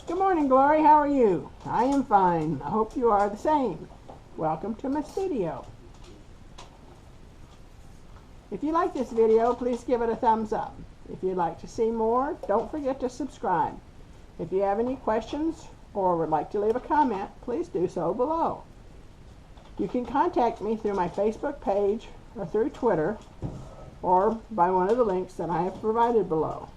Good morning, Glory. How are you? I am fine. I hope you are the same. Welcome to my studio. If you like this video, please give it a thumbs up. If you'd like to see more, don't forget to subscribe. If you have any questions or would like to leave a comment, please do so below. You can contact me through my Facebook page or through Twitter or by one of the links that I have provided below.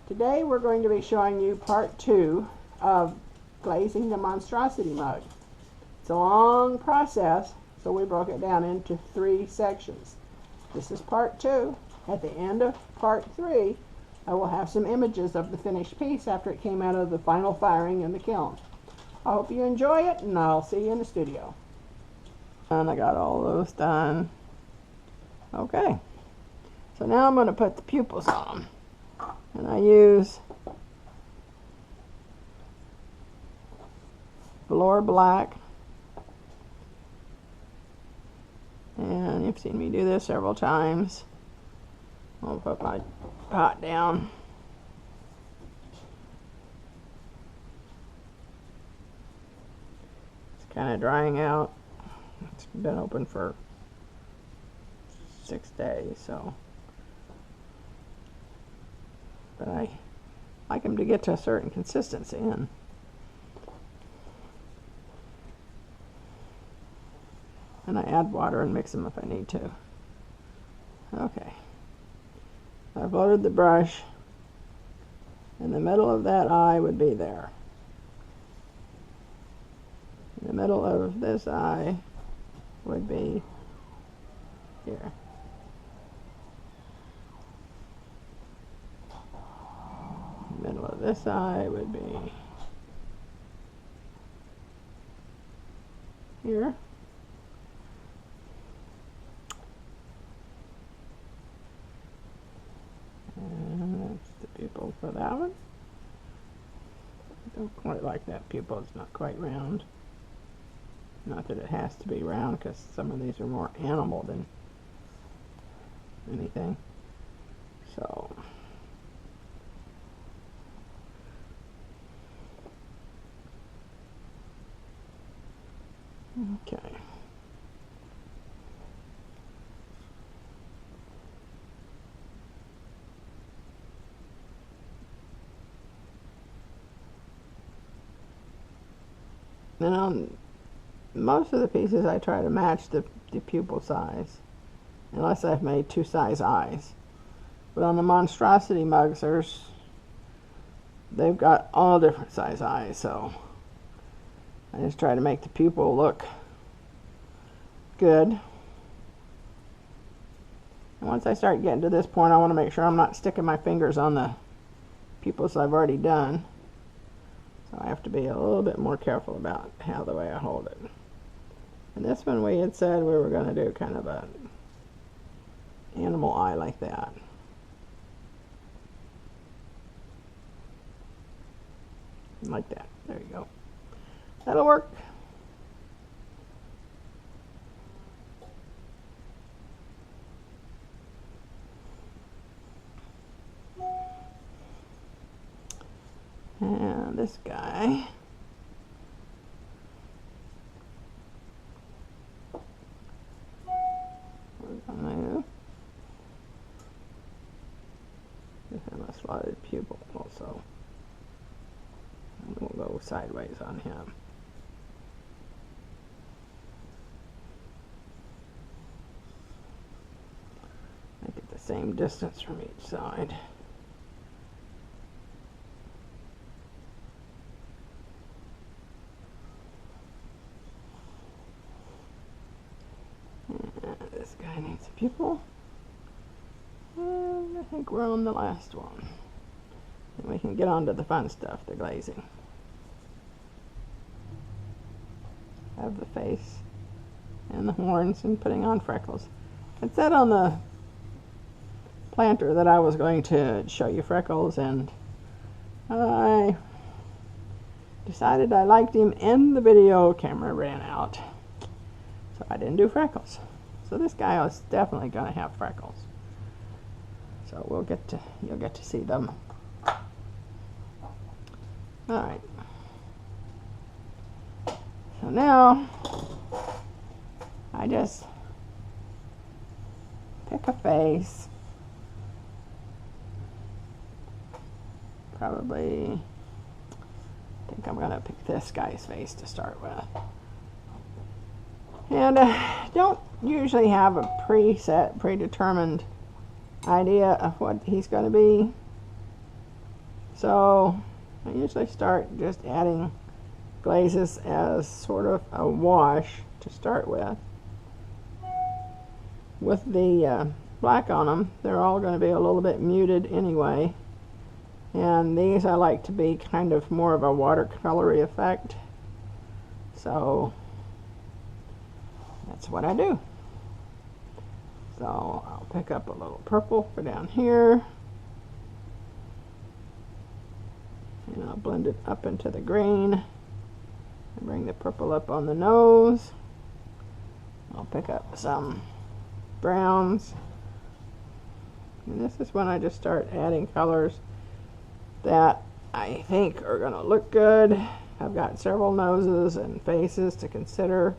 Today we're going to be showing you part 2 of glazing the Monstrosity Mug. It's a long process, so we broke it down into 3 sections. This is part 2. At the end of part 3, I will have some images of the finished piece after it came out of the final firing in the kiln. I hope you enjoy it, and I'll see you in the studio. And I got all those done. Okay, so now I'm going to put the pupils on them. And I use velour black, and you've seen me do this several times. I'll put my pot down. It's kind of drying out. It's been open for 6 days, so. But I like them to get to a certain consistency, and I add water and mix them if I need to. Okay, I've loaded the brush, and the middle of that eye would be there. The middle of this eye would be here. Middle of this eye would be here. And that's the pupil for that one. I don't quite like that pupil, it's not quite round. Not that it has to be round, because some of these are more animal than anything. So okay. Then on most of the pieces I try to match the pupil size, unless I've made 2 size eyes. But on the Monstrosity mugs, they've got all different size eyes, so I just try to make the pupil look good. And once I start getting to this point, I want to make sure I'm not sticking my fingers on the pupils I've already done. So I have to be a little bit more careful about how the way I hold it. And this one we had said we were going to do kind of an animal eye like that. Like that. There you go. That'll work. And this guy, we're gonna give him a slotted pupil also. And we'll go sideways on him. Make it the same distance from each side. This guy needs a pupil. And I think we're on the last one. And we can get on to the fun stuff, the glazing. Have the face and the horns and putting on freckles. It said on the planter that I was going to show you freckles, and I decided I liked him and the video camera ran out. So I didn't do freckles. So this guy is definitely going to have freckles. So you'll get to see them. Alright. So now I just pick a face. Probably, I think I'm going to pick this guy's face to start with. And don't usually have a preset, predetermined idea of what he's going to be. So I usually start just adding glazes as sort of a wash to start with. With the black on them, they're all going to be a little bit muted anyway. And these I like to be kind of more of a watercolory effect. So that's what I do. So I'll pick up a little purple for down here. And I'll blend it up into the green. And bring the purple up on the nose. I'll pick up some browns. And this is when I just start adding colors that I think are going to look good. I've got several noses and faces to consider.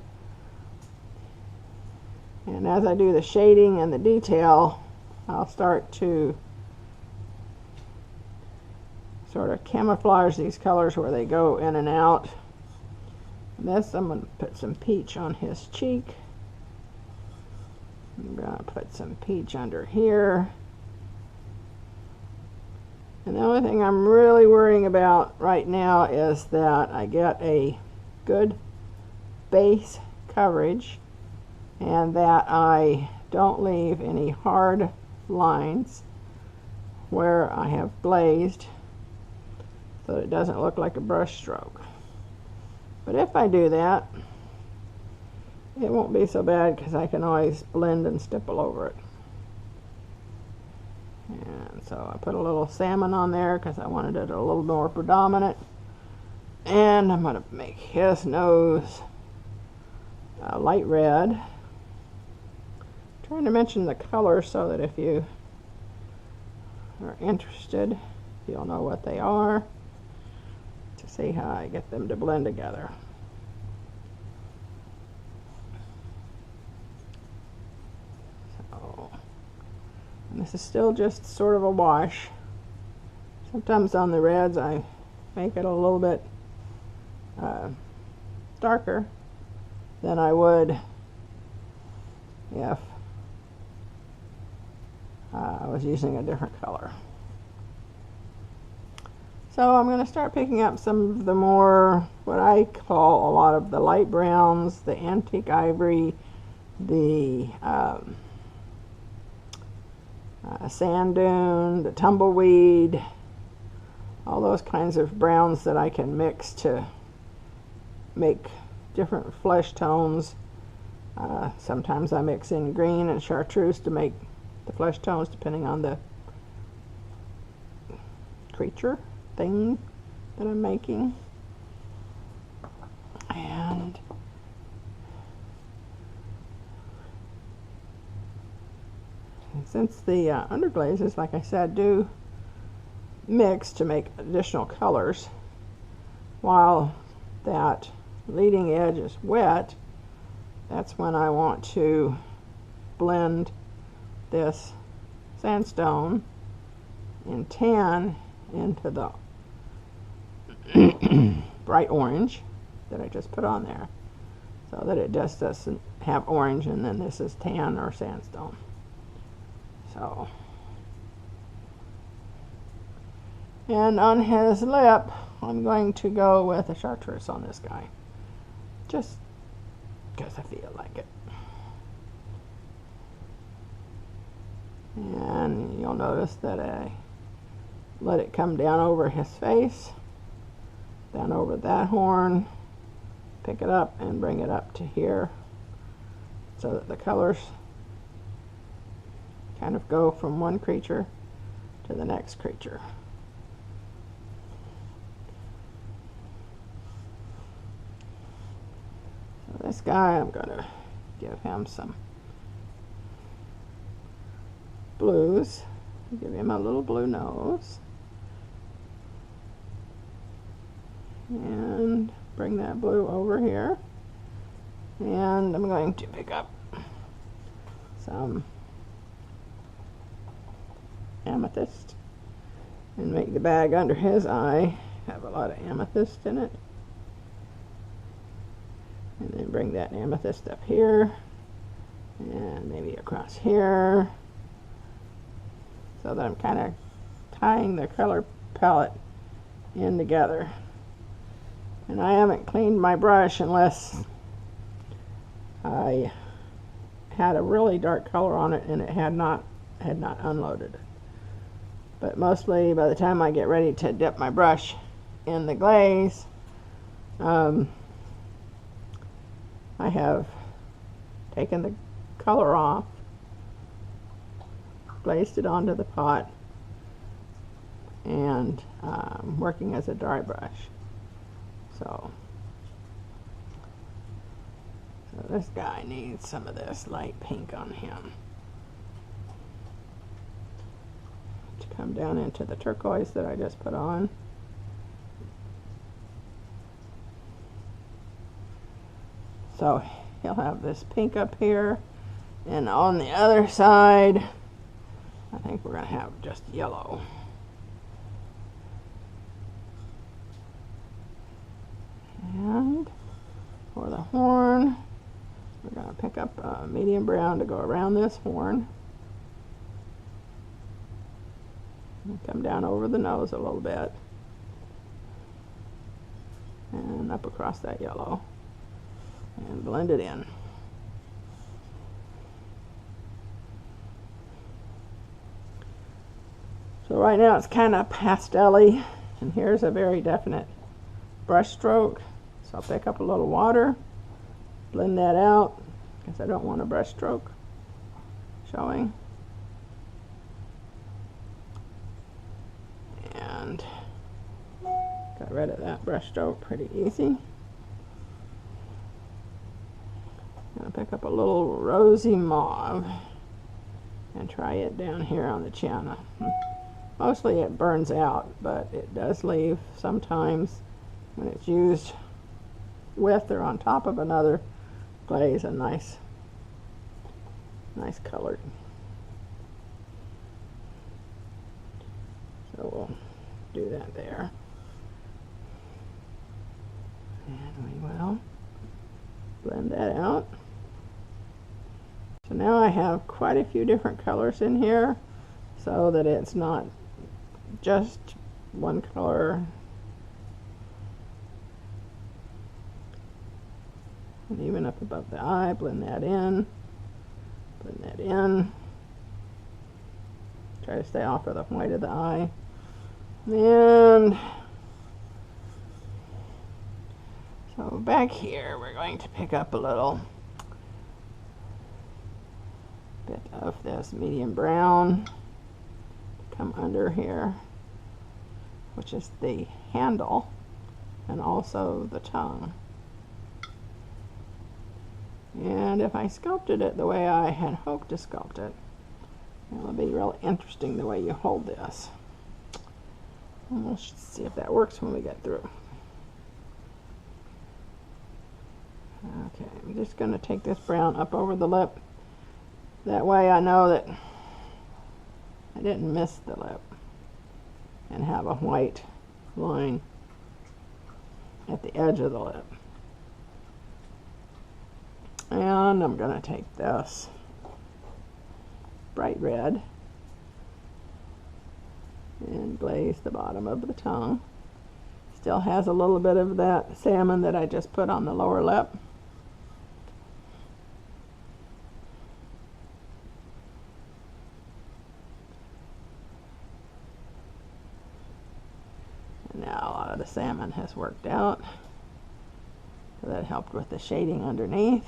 And as I do the shading and the detail, I'll start to sort of camouflage these colors where they go in and out. And this, I'm going to put some peach on his cheek. I'm going to put some peach under here. And the only thing I'm really worrying about right now is that I get a good base coverage and that I don't leave any hard lines where I have glazed so that it doesn't look like a brush stroke. But if I do that, it won't be so bad because I can always blend and stipple over it. And so I put a little salmon on there because I wanted it a little more predominant. And I'm going to make his nose light red. I'm trying to mention the color so that if you are interested, you'll know what they are, to see how I get them to blend together. And this is still just sort of a wash. Sometimes on the reds I make it a little bit darker than I would if I was using a different color. So I'm going to start picking up some of the more, what I call a lot of the light browns, the antique ivory, the sand dune, the tumbleweed, all those kinds of browns that I can mix to make different flesh tones. Sometimes I mix in green and chartreuse to make the flesh tones depending on the creature thing that I'm making. And since the underglazes, like I said, do mix to make additional colors, while that leading edge is wet, that's when I want to blend this sandstone in tan into the bright orange that I just put on there, so that it just doesn't have orange and then this is tan or sandstone. So, and on his lip, I'm going to go with a chartreuse on this guy, just because I feel like it. And you'll notice that I let it come down over his face, down over that horn, pick it up and bring it up to here, so that the colors kind of go from one creature to the next creature. So this guy, I'm going to give him some blues. Give him a little blue nose. And bring that blue over here. And I'm going to pick up some amethyst and make the bag under his eye have a lot of amethyst in it. And then bring that amethyst up here and maybe across here, so that I'm kind of tying the color palette in together. And I haven't cleaned my brush unless I had a really dark color on it and it had not unloaded. But mostly by the time I get ready to dip my brush in the glaze, I have taken the color off, glazed it onto the pot, and working as a dry brush. So this guy needs some of this light pink on him to come down into the turquoise that I just put on. So he'll have this pink up here, and on the other side I think we're going to have just yellow. And for the horn, we're going to pick up a medium brown to go around this horn and come down over the nose a little bit and up across that yellow and blend it in. So right now it's kind of pastel-y, and here's a very definite brush stroke. So I'll pick up a little water, blend that out, because I don't want a brush stroke showing. And got rid of that brush stroke pretty easy. I'm going to pick up a little rosy mauve and try it down here on the chin. Mostly it burns out, but it does leave sometimes when it's used with or on top of another glaze a nice color. So we'll do that there. And we will blend that out. So now I have quite a few different colors in here, so that it's not just one color. And even up above the eye, blend that in, blend that in. Try to stay off of the white of the eye. And so back here, we're going to pick up a little bit of this medium brown to come under here, which is the handle and also the tongue. And if I sculpted it the way I had hoped to sculpt it, it will be really interesting the way you hold this. And we'll see if that works when we get through. Okay, I'm just going to take this brown up over the lip. That way I know that I didn't miss the lip and have a white line at the edge of the lip. And I'm going to take this bright red and glaze the bottom of the tongue. Still has a little bit of that salmon that I just put on the lower lip. And now a lot of the salmon has worked out, so that helped with the shading underneath.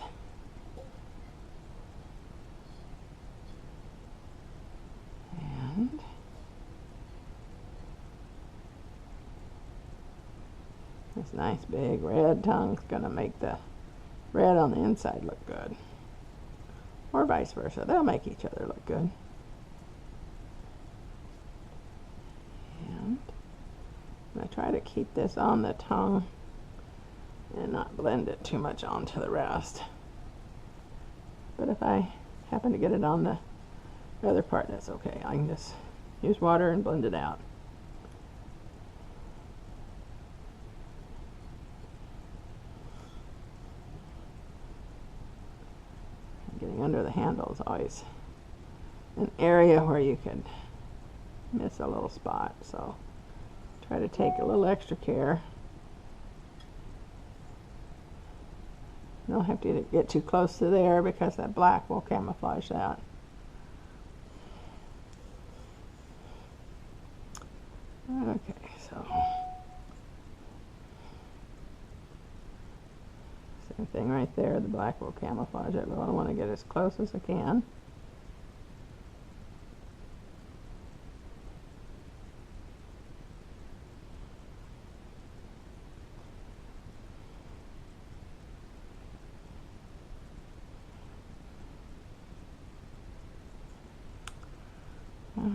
This nice big red tongue's going to make the red on the inside look good. Or vice versa. They'll make each other look good. And I'm going to try try to keep this on the tongue and not blend it too much onto the rest. But if I happen to get it on the other part, that's okay. I can just use water and blend it out. Getting under the handle is always an area where you could miss a little spot, so try to take a little extra care. You don't have to get too close to there because that black will camouflage that. Okay, so same thing right there. The black will camouflage it, but I want to get as close as I can.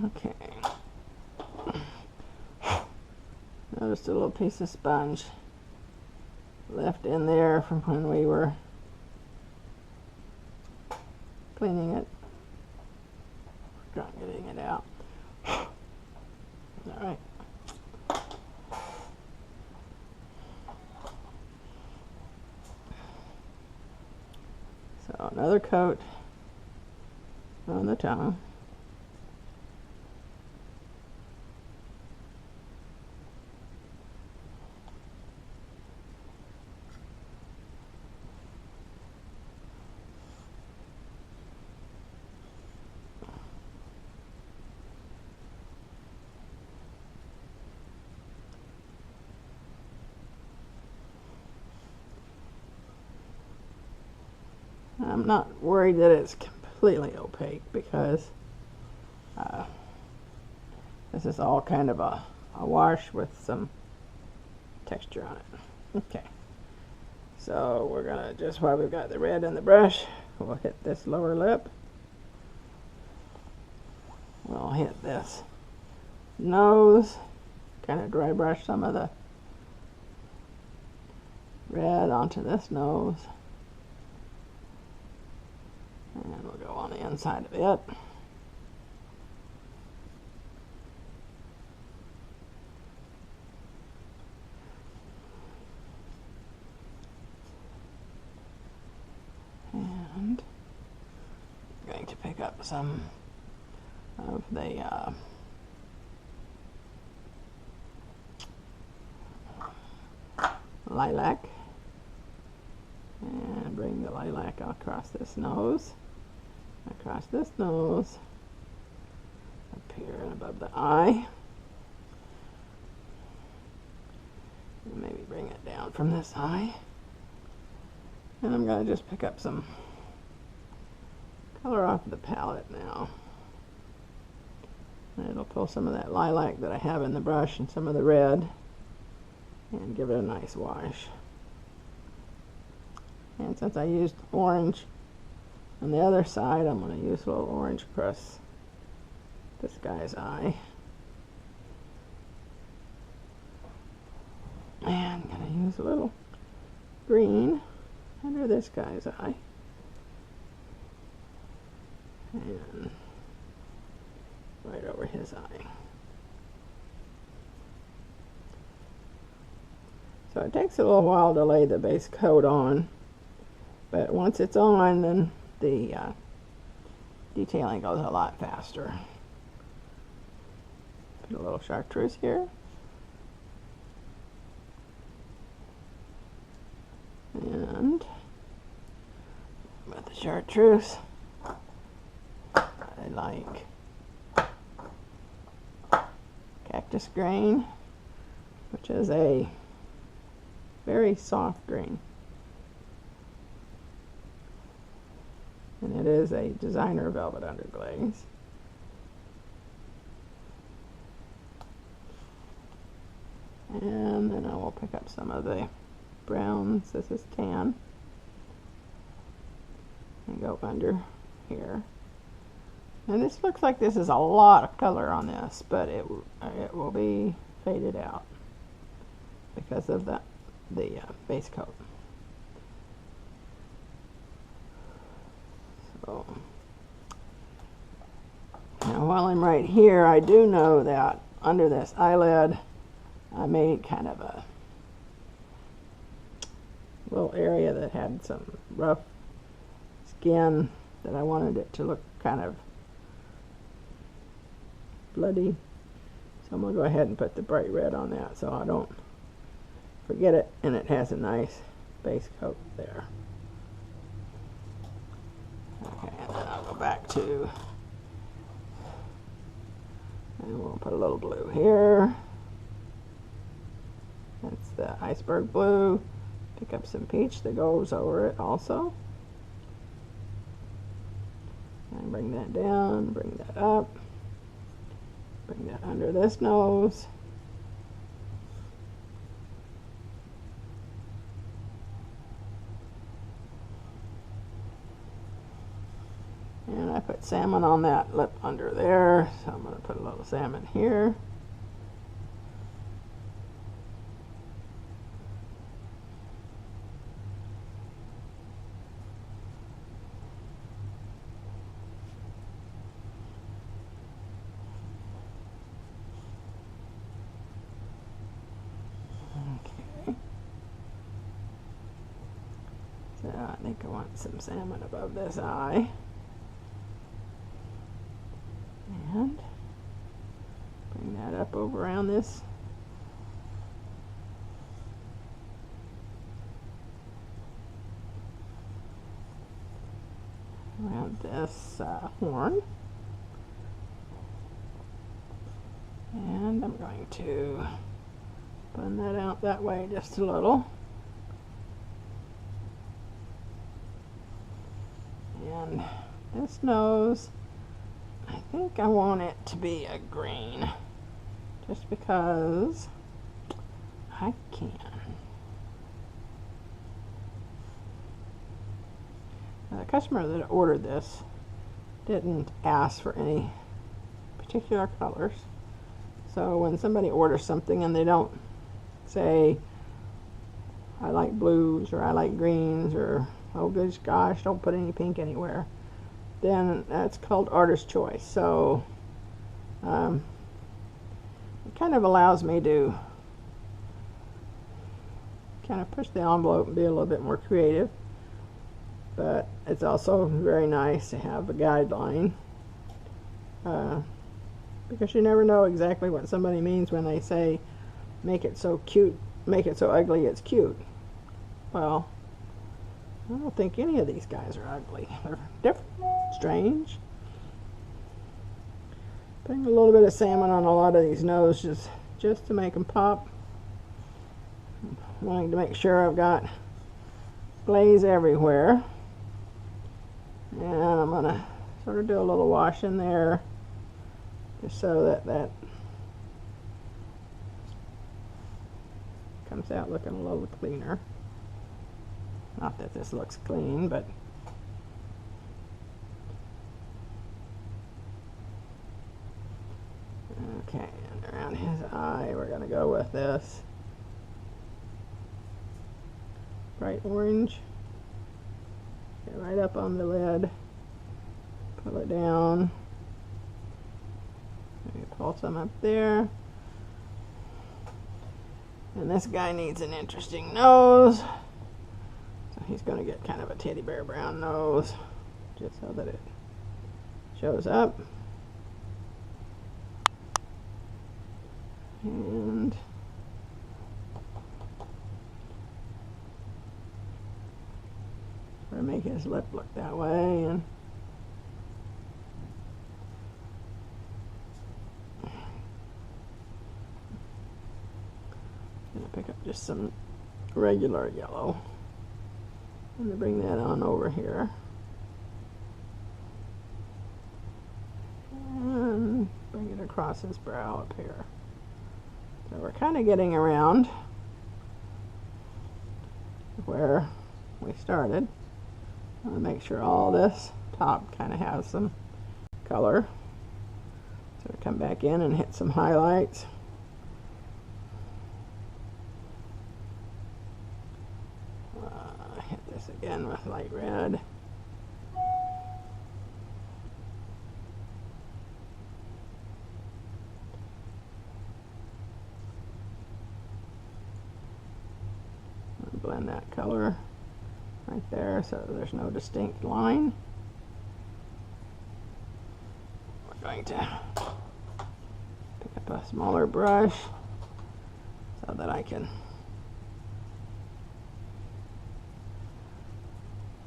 Okay. Noticed a little piece of sponge left in there from when we were cleaning it. Not getting it out. All right. So another coat on the tongue. I'm not worried that it's completely opaque because this is all kind of a wash with some texture on it. Okay, so we're gonna, just while we've got the red in the brush, we'll hit this lower lip. We'll hit this nose, kind of dry brush some of the red onto this nose. And we'll go on the inside of it. And I'm going to pick up some of the lilac and bring the lilac across this nose. Across this nose, up here and above the eye, and maybe bring it down from this eye. And I'm going to just pick up some color off the palette now. And it'll pull some of that lilac that I have in the brush and some of the red and give it a nice wash. And since I used orange on the other side, I'm going to use a little orange across this guy's eye. And I'm going to use a little green under this guy's eye. And right over his eye. So it takes a little while to lay the base coat on, but once it's on, then the detailing goes a lot faster. Put a little chartreuse here. And with the chartreuse, I like cactus green, which is a very soft green. And it is a designer velvet underglaze. And then I will pick up some of the browns. This is tan. And go under here. And this looks like this is a lot of color on this, but it will be faded out. because of the base coat. So now while I'm right here, I do know that under this eyelid I made kind of a little area that had some rough skin that I wanted it to look kind of bloody. So I'm going to go ahead and put the bright red on that so I don't forget it, and it has a nice base coat there. Okay, and then I'll go back to, and we'll put a little blue here. That's the iceberg blue. Pick up some peach that goes over it also. And bring that down, bring that up, bring that under this nose. And I put salmon on that lip under there, so I'm going to put a little salmon here. Okay. So I think I want some salmon above this eye. And bring that up over around this. Around this horn. And I'm going to bun that out that way just a little. And this nose, I think I want it to be a green, just because I can. Now, the customer that ordered this didn't ask for any particular colors. So when somebody orders something and they don't say, I like blues or I like greens or, oh gosh, don't put any pink anywhere, then that's called artist choice. So it kind of allows me to kind of push the envelope and be a little bit more creative. But it's also very nice to have a guideline, because you never know exactly what somebody means when they say, make it so cute, make it so ugly it's cute. Well, I don't think any of these guys are ugly. They're different, strange. Putting a little bit of salmon on a lot of these noses just to make them pop. I'm wanting to make sure I've got glaze everywhere. And I'm going to sort of do a little wash in there just so that that comes out looking a little cleaner. Not that this looks clean, but okay, and around his eye we're going to go with this bright orange. Get right up on the lid, pull it down, maybe pull some up there. And this guy needs an interesting nose, so he's going to get kind of a teddy bear brown nose, just so that it shows up. And make his lip look that way, and gonna pick up just some regular yellow and bring that on over here, and bring it across his brow up here. So we're kind of getting around where we started. I want to make sure all this top kind of has some color. So we come back in and hit some highlights. again with light red. Blend that color right there so there's no distinct line. We're going to pick up a smaller brush so that I can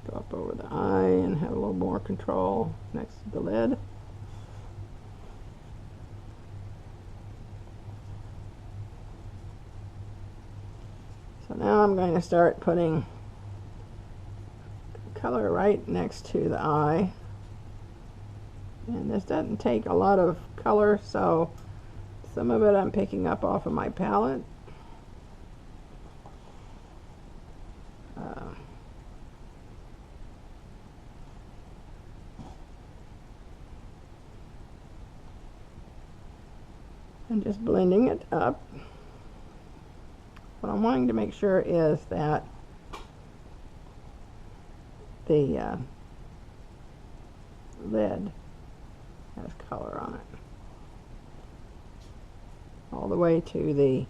go up over the eye and have a little more control next to the lid. So now I'm going to start putting color right next to the eye. And this doesn't take a lot of color, so some of it I'm picking up off of my palette. And just blending it up. What I'm wanting to make sure is that the lid has color on it. All the way to the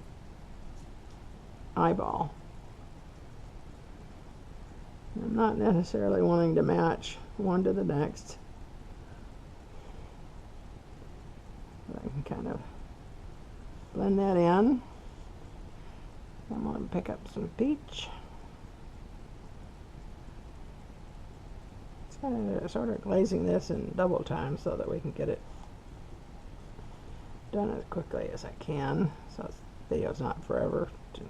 eyeball. I'm not necessarily wanting to match one to the next. But I can kind of blend that in. I'm going to pick up some peach. Sort of glazing this in double time so that we can get it done as quickly as I can, so the video's not forever to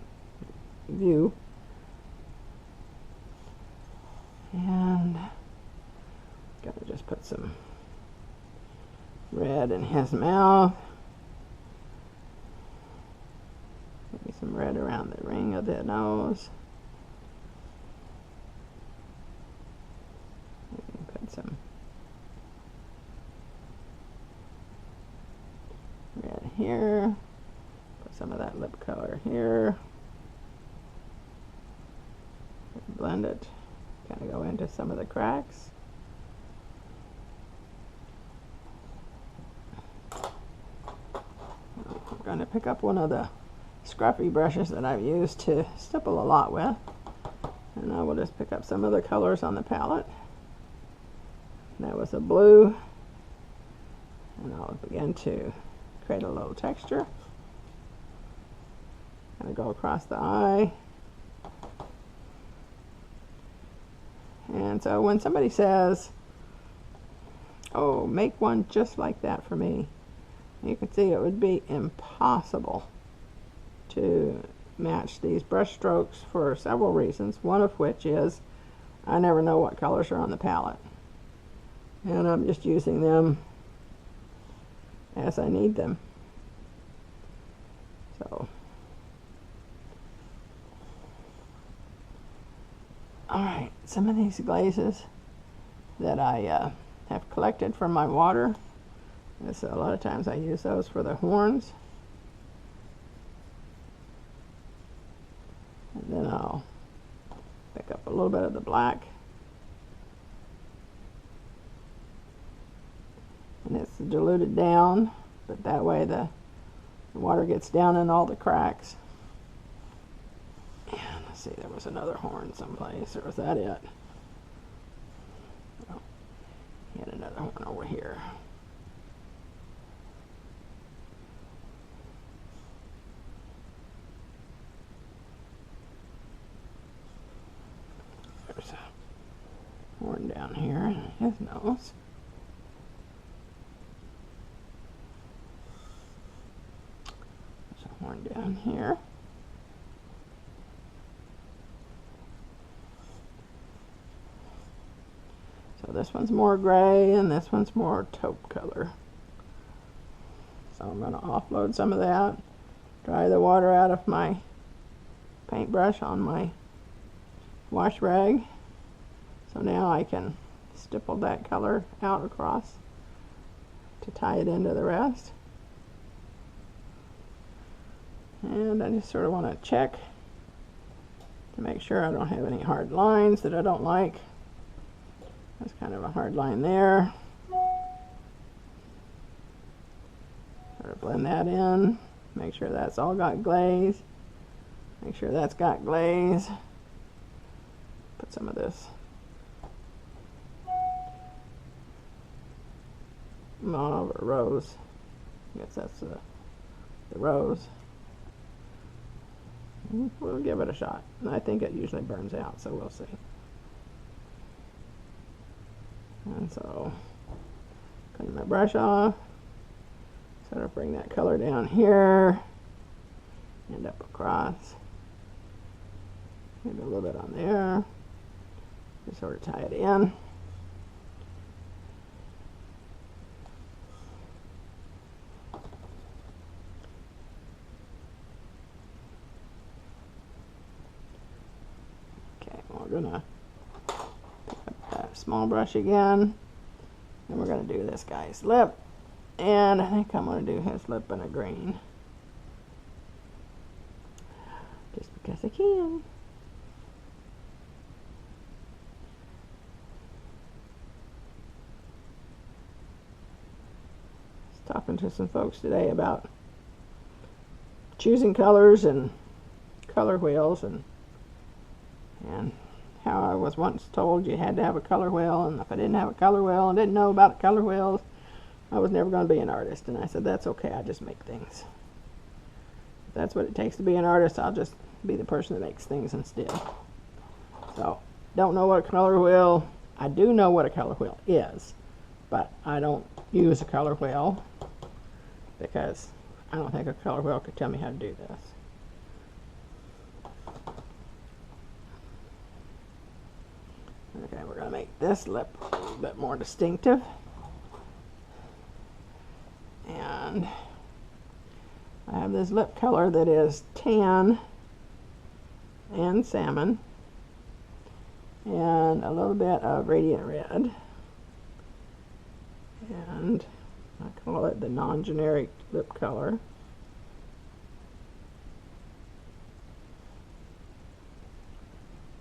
view. And gotta just put some red in his mouth. Maybe some red around the ring of the nose. Put some red here. Put some of that lip color here. Blend it. Kind of go into some of the cracks. I'm going to pick up one of the scruffy brushes that I've used to stipple a lot with, and I will just pick up some of the colors on the palette. That was a blue, and I'll begin to create a little texture. Kind of go across the eye. And so when somebody says, oh, make one just like that for me, you can see it would be impossible to match these brush strokes for several reasons, one of which is I never know what colors are on the palette. And I'm just using them as I need them. So, alright, some of these glazes that I have collected from my water, so a lot of times I use those for the horns. And then I'll pick up a little bit of the black. And it's diluted down, but that way the water gets down in all the cracks. And let's see, there was another horn someplace, or was that it? Oh, he had another horn over here. There's a horn down here in his nose. One down here. So this one's more gray and this one's more taupe color. So I'm going to offload some of that, dry the water out of my paintbrush on my wash rag. So now I can stipple that color out across to tie it into the rest. And I just sort of want to check to make sure I don't have any hard lines that I don't like. That's kind of a hard line there. Sort of blend that in. Make sure that's all got glaze. Make sure that's got glaze. Put some of this mauve or rose. I guess that's the rose. We'll give it a shot. I think it usually burns out, so we'll see. And so, clean my brush off. Sort of bring that color down here and up across. Maybe a little bit on there. Just sort of tie it in. Okay, we're gonna pick up that small brush again, and we're gonna do this guy's lip. And I think I'm gonna do his lip in a green, just because I can. Talking to some folks today about choosing colors and color wheels, and how I was once told you had to have a color wheel, and if I didn't have a color wheel and didn't know about color wheels, I was never going to be an artist. And I said, that's okay, I just make things. If that's what it takes to be an artist, I'll just be the person that makes things instead. So, don't know what a color wheel, I do know what a color wheel is, but I don't use a color wheel because I don't think a color wheel could tell me how to do this. Okay, we're going to make this lip a little bit more distinctive. And I have this lip color that is tan and salmon and a little bit of radiant red. And I call it the non-generic lip color.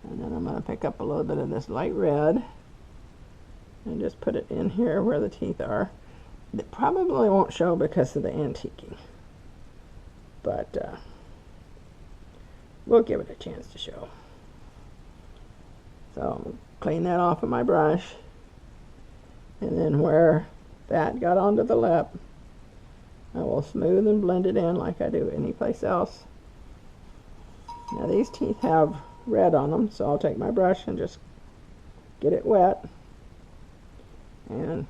And then I'm going to pick up a little bit of this light red and just put it in here where the teeth are. It probably won't show because of the antiquing, but we'll give it a chance to show. So I'll clean that off of my brush, and then where that got onto the lip, I will smooth and blend it in like I do any place else. Now these teeth have red on them, so I'll take my brush and just get it wet and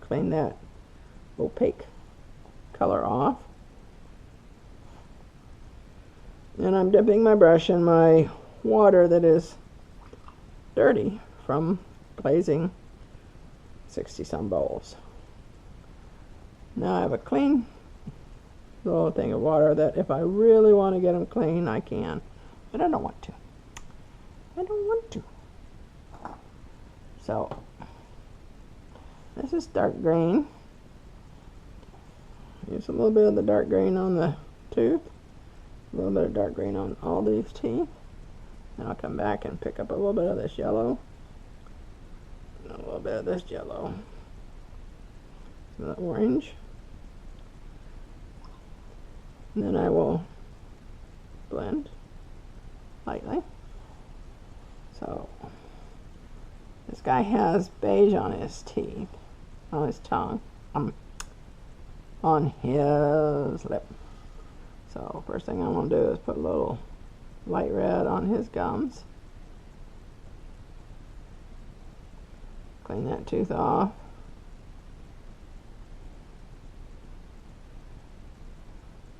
clean that opaque color off. And I'm dipping my brush in my water that is dirty from glazing 60-some bowls. Now I have a clean little thing of water that if I really want to get them clean, I can. But I don't want to. I don't want to. So, this is dark green. Use a little bit of the dark green on the tooth. A little bit of dark green on all these teeth. And I'll come back and pick up a little bit of this yellow. And a little bit of this yellow. The orange. And then I will blend lightly. So this guy has beige on his teeth, on his tongue, on his lip. So first thing I'm going to do is put a little light red on his gums. Clean that tooth off.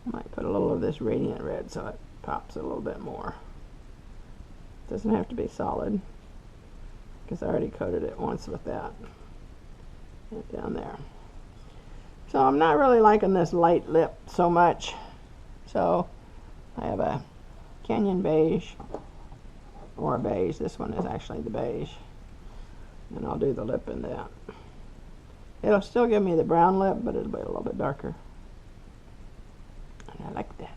I might put a little of this radiant red so it pops a little bit more. Doesn't have to be solid because I already coated it once with that. Right down there. So I'm not really liking this light lip so much. So I have a Canyon beige or a beige. This one is actually the beige. And I'll do the lip in that. It'll still give me the brown lip, but it'll be a little bit darker. And I like that.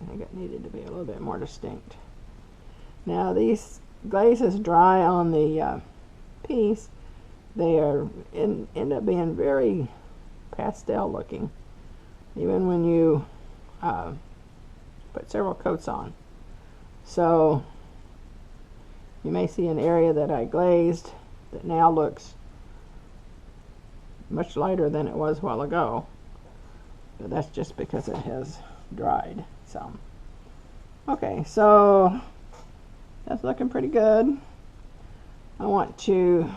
I think it needed to be a little bit more distinct. Now these glazes dry on the piece. They are end up being very pastel looking, even when you put several coats on. So you may see an area that I glazed that now looks much lighter than it was a while ago, but that's just because it has dried some. Okay, so that's looking pretty good. I want to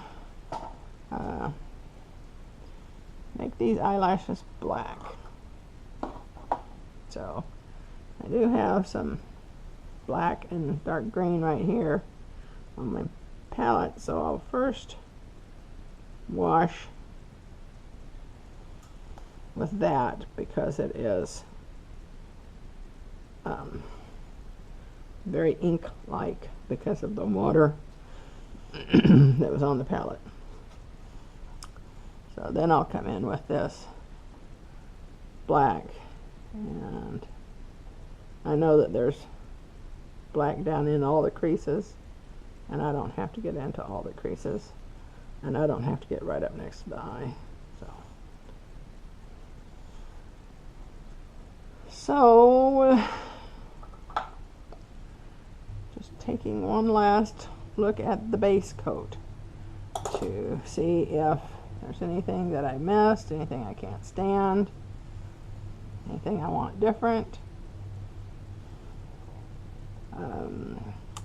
make these eyelashes black. So I do have some black and dark green right here on my palette, so I'll first wash with that because it is very ink-like because of the water that was on the palette. So then I'll come in with this black, and I know that there's black down in all the creases, and I don't have to get into all the creases, and I don't have to get right up next to the eye. So just taking one last look at the base coat to see if there's anything that I missed, anything I can't stand, anything I want different.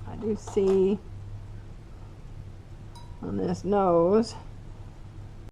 I do see on this nose